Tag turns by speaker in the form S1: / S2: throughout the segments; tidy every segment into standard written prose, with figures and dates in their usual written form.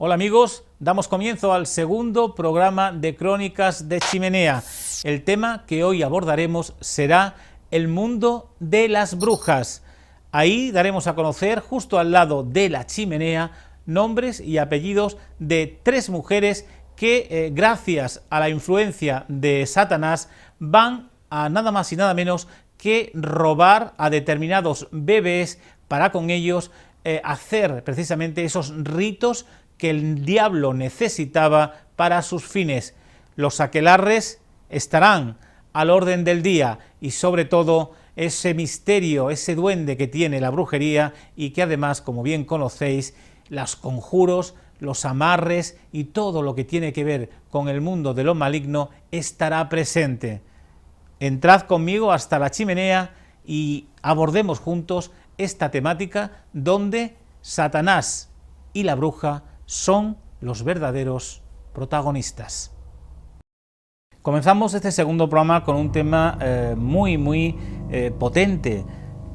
S1: Hola amigos, damos comienzo al segundo programa de Crónicas de Chimenea. El tema que hoy abordaremos será el mundo de las brujas. Ahí daremos a conocer, justo al lado de la chimenea, nombres y apellidos de tres mujeres que, gracias a la influencia de Satanás, van a nada más y nada menos que robar a determinados bebés para con ellos hacer precisamente esos ritos que el diablo necesitaba para sus fines. Los aquelarres estarán al orden del día y sobre todo ese misterio, ese duende que tiene la brujería y que además, como bien conocéis, los conjuros, los amarres y todo lo que tiene que ver con el mundo de lo maligno estará presente. Entrad conmigo hasta la chimenea y abordemos juntos esta temática donde Satanás y la bruja son los verdaderos protagonistas. Comenzamos este segundo programa con un tema muy potente,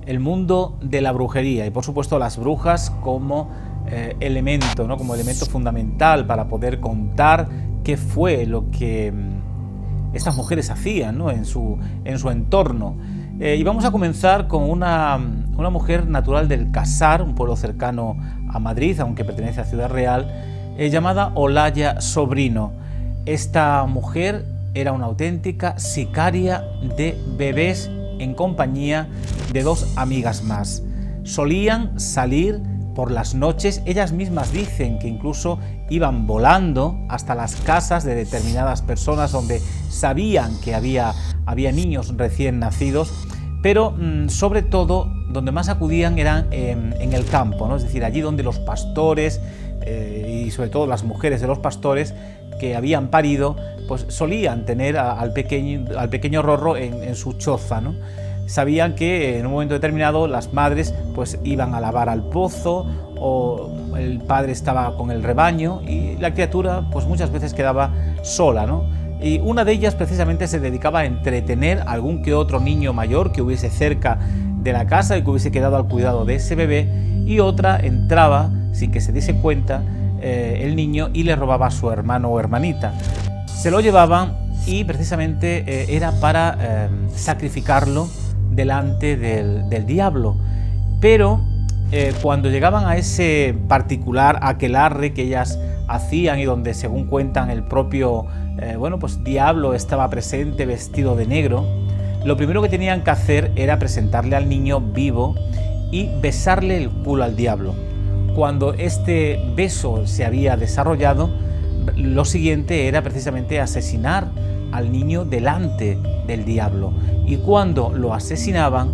S1: el mundo de la brujería y por supuesto las brujas como elemento, ¿no? Como elemento fundamental para poder contar qué fue lo que estas mujeres hacían, ¿no? en su entorno. Y vamos a comenzar con una mujer natural del Casar, un pueblo cercano a Madrid, aunque pertenece a Ciudad Real, llamada Olaya Sobrino. Esta mujer era una auténtica sicaria de bebés en compañía de dos amigas más. Solían salir por las noches, ellas mismas dicen que incluso iban volando hasta las casas de determinadas personas donde sabían que había niños recién nacidos, pero sobre todo donde más acudían eran en el campo, ¿no? Es decir, allí donde los pastores y sobre todo las mujeres de los pastores que habían parido, pues solían tener al pequeño Rorro en su choza, ¿no? Sabían que en un momento determinado las madres pues iban a lavar al pozo o el padre estaba con el rebaño y la criatura pues muchas veces quedaba sola, ¿no? Y una de ellas precisamente se dedicaba a entretener a algún que otro niño mayor que hubiese cerca de la casa y que hubiese quedado al cuidado de ese bebé, y otra entraba sin que se diese cuenta el niño y le robaba a su hermano o hermanita. Se lo llevaban y precisamente era para sacrificarlo delante del diablo. Pero cuando llegaban a ese particular aquelarre que ellas hacían y donde, según cuentan, el propio diablo estaba presente vestido de negro, lo primero que tenían que hacer era presentarle al niño vivo y besarle el culo al diablo. Cuando este beso se había desarrollado, lo siguiente era precisamente asesinar al niño delante del diablo, y cuando lo asesinaban,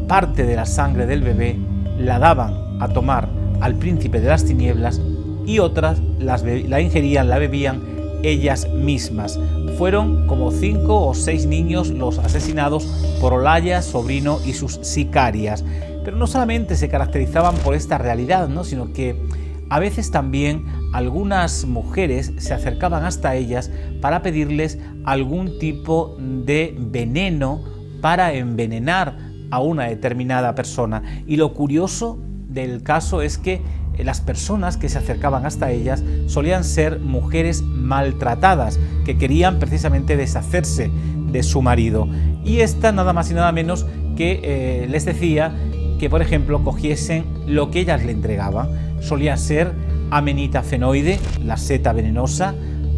S1: parte de la sangre del bebé la daban a tomar al príncipe de las tinieblas y otras la ingerían, la bebían ellas mismas. Fueron como 5 o 6 niños los asesinados por Olaya Sobrino y sus sicarias. Pero no solamente se caracterizaban por esta realidad, ¿no? Sino que a veces también algunas mujeres se acercaban hasta ellas para pedirles algún tipo de veneno para envenenar a una determinada persona. Y lo curioso del caso es que las personas que se acercaban hasta ellas solían ser mujeres maltratadas, que querían precisamente deshacerse de su marido. Y esta nada más y nada menos que les decía que, por ejemplo, cogiesen lo que ellas le entregaban. Solía ser amenitafenoide, la seta venenosa,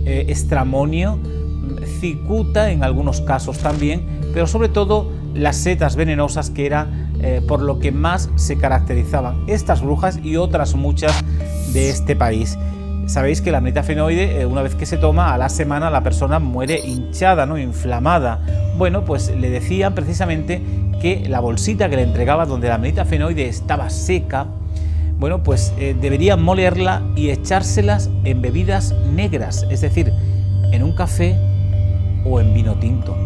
S1: estramonio, cicuta en algunos casos también, pero sobre todo las setas venenosas, que era por lo que más se caracterizaban estas brujas y otras muchas de este país. Sabéis que la amenitafenoide, una vez que se toma, a la semana la persona muere hinchada, ¿no? Inflamada. Bueno, pues le decían precisamente que la bolsita que le entregaba donde la amenitafenoide estaba seca, bueno, pues deberían molerla y echárselas en bebidas negras, es decir, en un café o en vino tinto.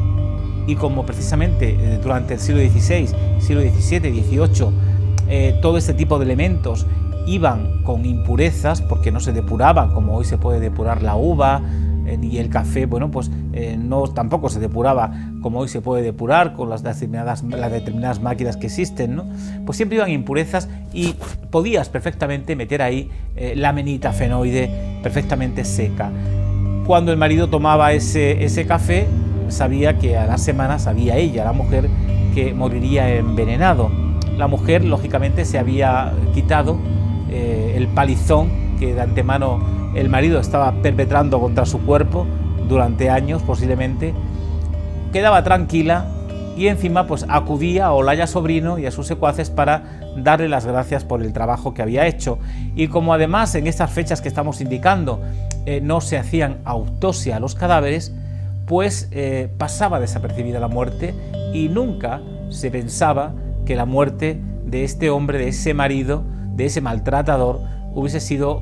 S1: Y como precisamente durante el siglo XVI, siglo XVII, XVIII, todo este tipo de elementos iban con impurezas porque no se depuraban como hoy se puede depurar la uva, ni el café, bueno, pues no, tampoco se depuraba como hoy se puede depurar con las determinadas máquinas que existen, ¿no? Pues siempre iban impurezas y podías perfectamente meter ahí la amanita fenoide perfectamente seca. Cuando el marido tomaba ese café, sabía que a la semana, sabía ella, la mujer, que moriría envenenado. La mujer, lógicamente, se había quitado el palizón que de antemano el marido estaba perpetrando contra su cuerpo durante años posiblemente, quedaba tranquila y encima pues acudía a Olaya Sobrino y a sus secuaces para darle las gracias por el trabajo que había hecho. Y como además en estas fechas que estamos indicando no se hacían autopsia a los cadáveres, pues pasaba desapercibida la muerte y nunca se pensaba que la muerte de este hombre, de ese marido, de ese maltratador, hubiese sido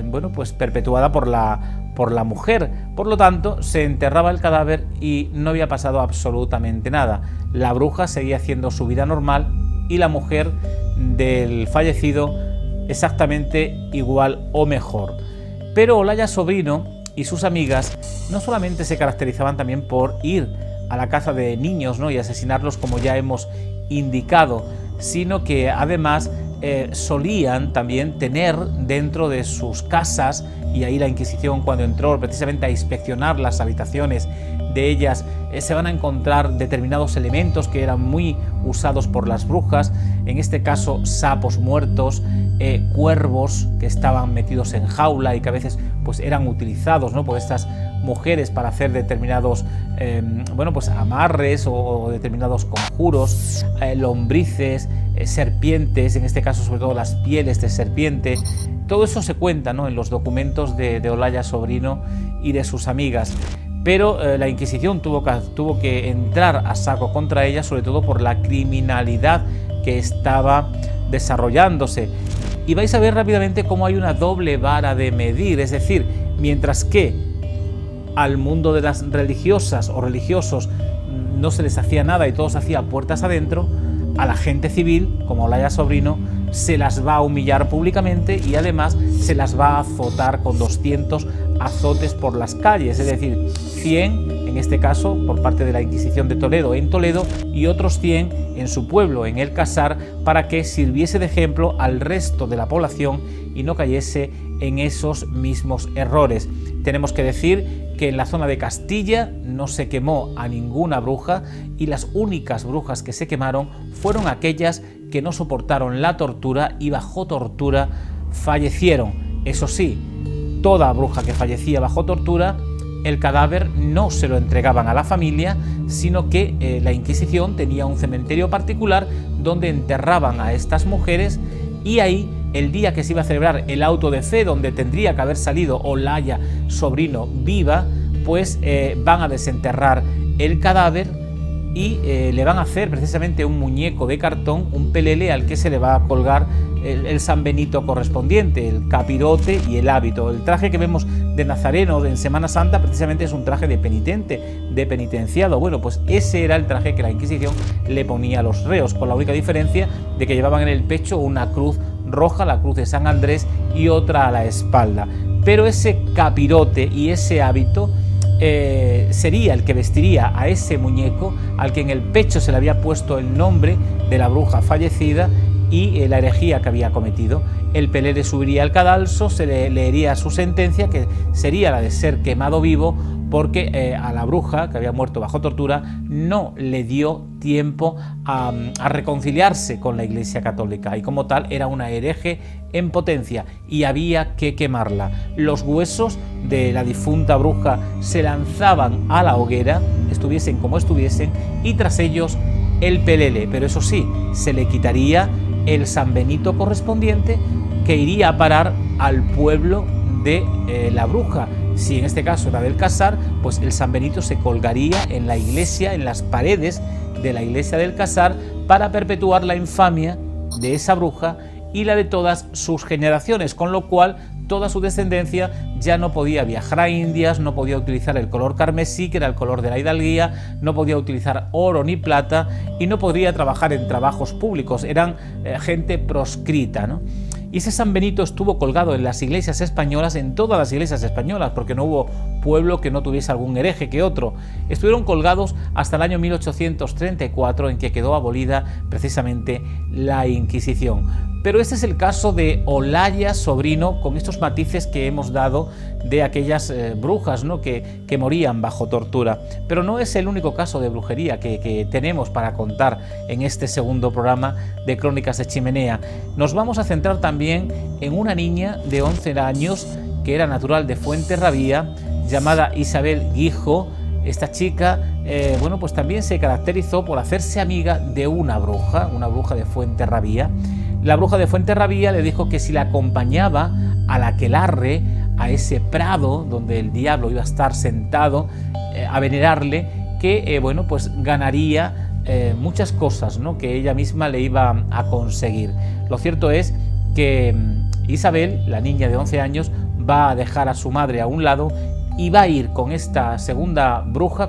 S1: bueno, pues perpetuada por la mujer. Por lo tanto, se enterraba el cadáver y no había pasado absolutamente nada. La bruja seguía haciendo su vida normal y la mujer del fallecido exactamente igual o mejor. Pero Olaya Sobrino y sus amigas no solamente se caracterizaban también por ir a la caza de niños, ¿no?, y asesinarlos como ya hemos indicado, sino que además solían también tener dentro de sus casas, y ahí la Inquisición cuando entró precisamente a inspeccionar las habitaciones de ellas, se van a encontrar determinados elementos que eran muy usados por las brujas, en este caso sapos muertos, cuervos que estaban metidos en jaula y que a veces pues eran utilizados, ¿no?, por estas mujeres para hacer determinados bueno, pues amarres o determinados conjuros, lombrices, serpientes, en este caso sobre todo las pieles de serpiente. Todo eso se cuenta, ¿no?, en los documentos de Olaya Sobrino y de sus amigas. Pero la Inquisición tuvo que entrar a saco contra ella, sobre todo por la criminalidad que estaba desarrollándose. Y vais a ver rápidamente cómo hay una doble vara de medir, es decir, mientras que al mundo de las religiosas o religiosos no se les hacía nada y todo se hacía puertas adentro, a la gente civil, como Olaya Sobrino, se las va a humillar públicamente y además se las va a azotar con 200 azotes por las calles, es decir, 100 en este caso por parte de la Inquisición de Toledo en Toledo y otros 100 en su pueblo, en el Casar, para que sirviese de ejemplo al resto de la población y no cayese en esos mismos errores. Tenemos que decir que en la zona de Castilla no se quemó a ninguna bruja y las únicas brujas que se quemaron fueron aquellas que no soportaron la tortura y bajo tortura fallecieron. Eso sí, toda bruja que fallecía bajo tortura, el cadáver no se lo entregaban a la familia, sino que la Inquisición tenía un cementerio particular donde enterraban a estas mujeres y ahí el día que se iba a celebrar el auto de fe, donde tendría que haber salido Olaya Sobrino viva, pues van a desenterrar el cadáver y le van a hacer precisamente un muñeco de cartón, un pelele al que se le va a colgar el San Benito correspondiente, el capirote y el hábito. El traje que vemos de nazareno en Semana Santa precisamente es un traje de penitente, de penitenciado. Bueno, pues ese era el traje que la Inquisición le ponía a los reos, con la única diferencia de que llevaban en el pecho una cruz roja, la cruz de San Andrés, y otra a la espalda. Pero ese capirote y ese hábito sería el que vestiría a ese muñeco al que en el pecho se le había puesto el nombre de la bruja fallecida y la herejía que había cometido. El pelele subiría al cadalso, se le leería su sentencia, que sería la de ser quemado vivo, porque a la bruja, que había muerto bajo tortura, no le dio tiempo a reconciliarse con la Iglesia Católica y como tal era una hereje en potencia y había que quemarla. Los huesos de la difunta bruja se lanzaban a la hoguera, estuviesen como estuviesen, y tras ellos el pelele, pero eso sí, se le quitaría el San Benito correspondiente, que iría a parar al pueblo de la bruja. Si en este caso era del Casar, pues el San Benito se colgaría en la iglesia, en las paredes de la iglesia del Casar, para perpetuar la infamia de esa bruja y la de todas sus generaciones, con lo cual toda su descendencia ya no podía viajar a Indias, no podía utilizar el color carmesí, que era el color de la hidalguía, no podía utilizar oro ni plata y no podría trabajar en trabajos públicos, eran gente proscrita, ¿no? Y ese San Benito estuvo colgado en las iglesias españolas, en todas las iglesias españolas, porque no hubo pueblo que no tuviese algún hereje que otro. Estuvieron colgados hasta el año 1834, en que quedó abolida precisamente la Inquisición. Pero este es el caso de Olaya Sobrino, con estos matices que hemos dado de aquellas brujas, ¿no?, que morían bajo tortura. Pero no es el único caso de brujería que tenemos para contar en este segundo programa de Crónicas de Chimenea. Nos vamos a centrar también en una niña de 11 años que era natural de Fuenterrabía, llamada Isabel Guijo. Esta chica, bueno, pues también se caracterizó por hacerse amiga de una bruja de Fuenterrabía. La bruja de Fuenterrabía le dijo que si la acompañaba al aquelarre, a ese prado donde el diablo iba a estar sentado a venerarle, que bueno, pues ganaría muchas cosas, ¿no?, que ella misma le iba a conseguir. Lo cierto es que Isabel, la niña de 11 años, va a dejar a su madre a un lado y va a ir con esta segunda bruja,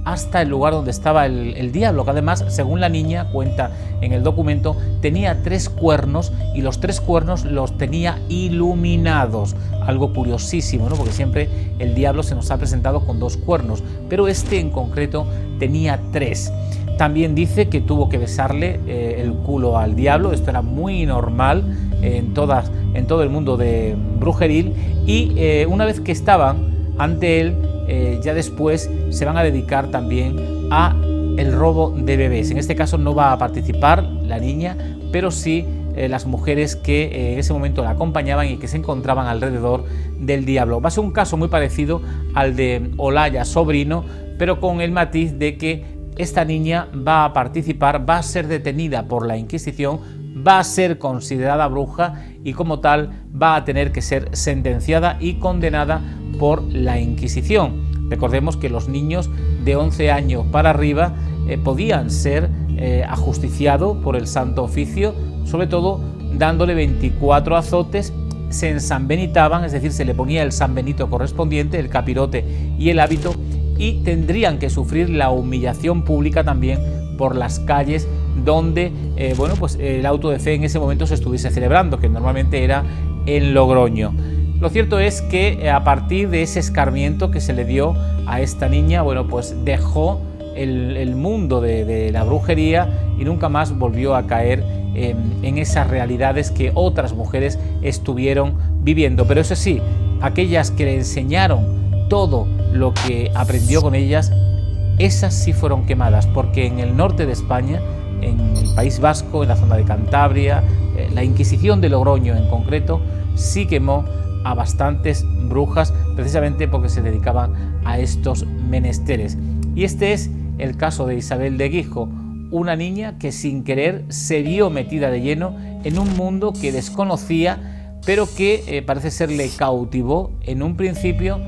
S1: hasta el lugar donde estaba el diablo, que además, según la niña cuenta en el documento, tenía 3 cuernos, y los 3 cuernos los tenía iluminados. Algo curiosísimo, ¿no?, porque siempre el diablo se nos ha presentado con 2 cuernos, pero este en concreto tenía 3. También dice que tuvo que besarle el culo al diablo. Esto era muy normal en todo el mundo de brujeril, y una vez que estaban ante él, ya después se van a dedicar también a el robo de bebés. En este caso no va a participar la niña, pero sí las mujeres que en ese momento la acompañaban y que se encontraban alrededor del diablo. Va a ser un caso muy parecido al de Olaya Sobrino, pero con el matiz de que esta niña va a participar, va a ser detenida por la Inquisición, va a ser considerada bruja y como tal va a tener que ser sentenciada y condenada por la Inquisición. Recordemos que los niños de 11 años para arriba podían ser ajusticiados por el Santo Oficio, sobre todo dándole 24 azotes. Se ensanbenitaban, es decir, se le ponía el sanbenito correspondiente, el capirote y el hábito, y tendrían que sufrir la humillación pública también por las calles donde bueno, pues el auto de fe en ese momento se estuviese celebrando, que normalmente era en Logroño. Lo cierto es que a partir de ese escarmiento que se le dio a esta niña, bueno, pues dejó el mundo de la brujería y nunca más volvió a caer en esas realidades que otras mujeres estuvieron viviendo. Pero eso sí, aquellas que le enseñaron todo lo que aprendió con ellas, esas sí fueron quemadas, porque en el norte de España, en el País Vasco, en la zona de Cantabria, la Inquisición de Logroño en concreto, sí quemó a bastantes brujas, precisamente porque se dedicaban a estos menesteres. Y este es el caso de Isabel de Guijo, una niña que sin querer se vio metida de lleno en un mundo que desconocía, pero que parece ser le cautivó en un principio.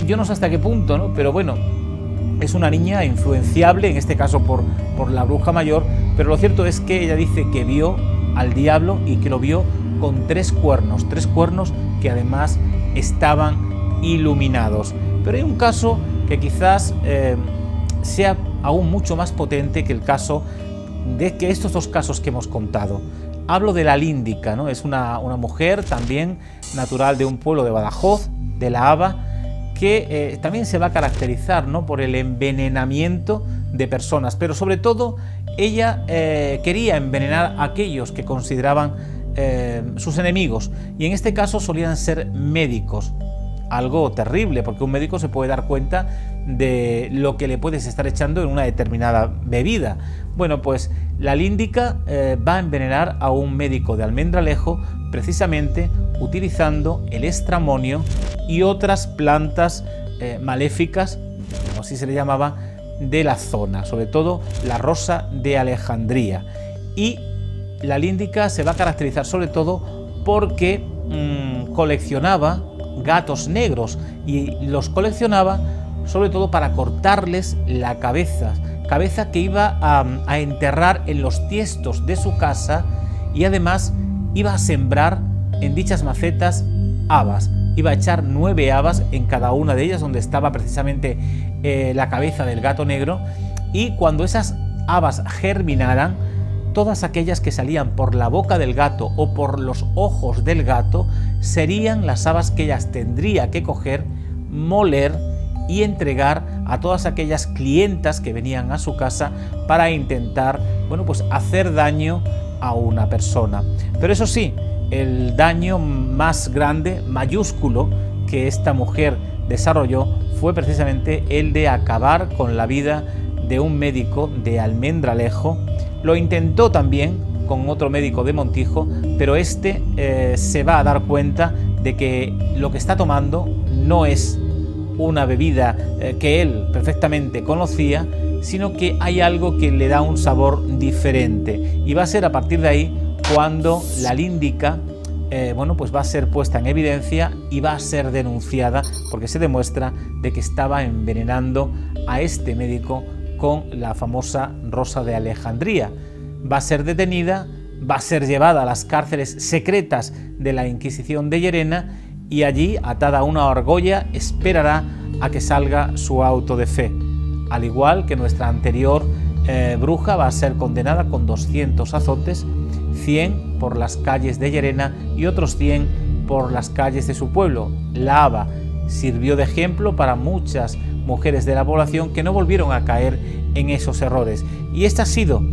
S1: Yo no sé hasta qué punto, ¿no?, pero bueno, es una niña influenciable, en este caso por la bruja mayor, pero lo cierto es que ella dice que vio al diablo y que lo vio con 3 cuernos que además estaban iluminados. Pero hay un caso que quizás sea aún mucho más potente que el caso de que estos 2 casos que hemos contado. Hablo de la Líndica, ¿no? Es una mujer también natural de un pueblo de Badajoz, de la Haba, que también se va a caracterizar, ¿no?, por el envenenamiento de personas, pero sobre todo ella quería envenenar a aquellos que consideraban sus enemigos, y en este caso solían ser médicos. Algo terrible, porque un médico se puede dar cuenta de lo que le puedes estar echando en una determinada bebida. Bueno, pues la Líndica va a envenenar a un médico de Almendralejo, precisamente utilizando el estramonio y otras plantas maléficas, como así se le llamaba, de la zona, sobre todo la rosa de Alejandría. Y la Líndica se va a caracterizar sobre todo porque coleccionaba gatos negros, y los coleccionaba sobre todo para cortarles la cabeza que iba a enterrar en los tiestos de su casa, y además iba a sembrar en dichas macetas habas. Iba a echar 9 habas en cada una de ellas, donde estaba precisamente la cabeza del gato negro, y cuando esas habas germinaran, todas aquellas que salían por la boca del gato o por los ojos del gato serían las habas que ellas tendría que coger moler y entregar a todas aquellas clientas que venían a su casa para intentar, bueno, pues hacer daño a una persona. Pero eso sí, el daño más grande, mayúsculo, que esta mujer desarrolló fue precisamente el de acabar con la vida de un médico de Almendralejo. Lo intentó también con otro médico de Montijo, pero este se va a dar cuenta de que lo que está tomando no es una bebida que él perfectamente conocía, sino que hay algo que le da un sabor diferente, y va a ser a partir de ahí cuando la líndica bueno, pues va a ser puesta en evidencia y va a ser denunciada, porque se demuestra de que estaba envenenando a este médico con la famosa rosa de Alejandría. Va a ser detenida, va a ser llevada a las cárceles secretas de la Inquisición de Llerena, y allí, atada a una argolla, esperará a que salga su auto de fe. Al igual que nuestra anterior bruja, va a ser condenada con 200 azotes, 100 por las calles de Llerena y otros 100 por las calles de su pueblo. La Haba sirvió de ejemplo para muchas mujeres de la población que no volvieron a caer en esos errores. Y esta ha sido,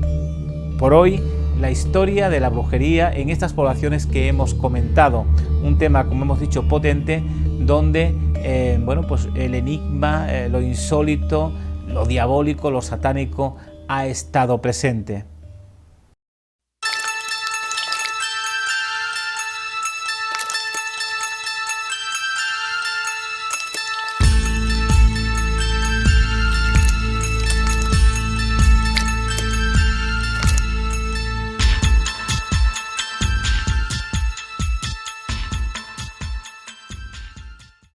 S1: por hoy, la historia de la brujería en estas poblaciones que hemos comentado. Un tema, como hemos dicho, potente, donde bueno, pues el enigma, lo insólito, lo diabólico, lo satánico ha estado presente.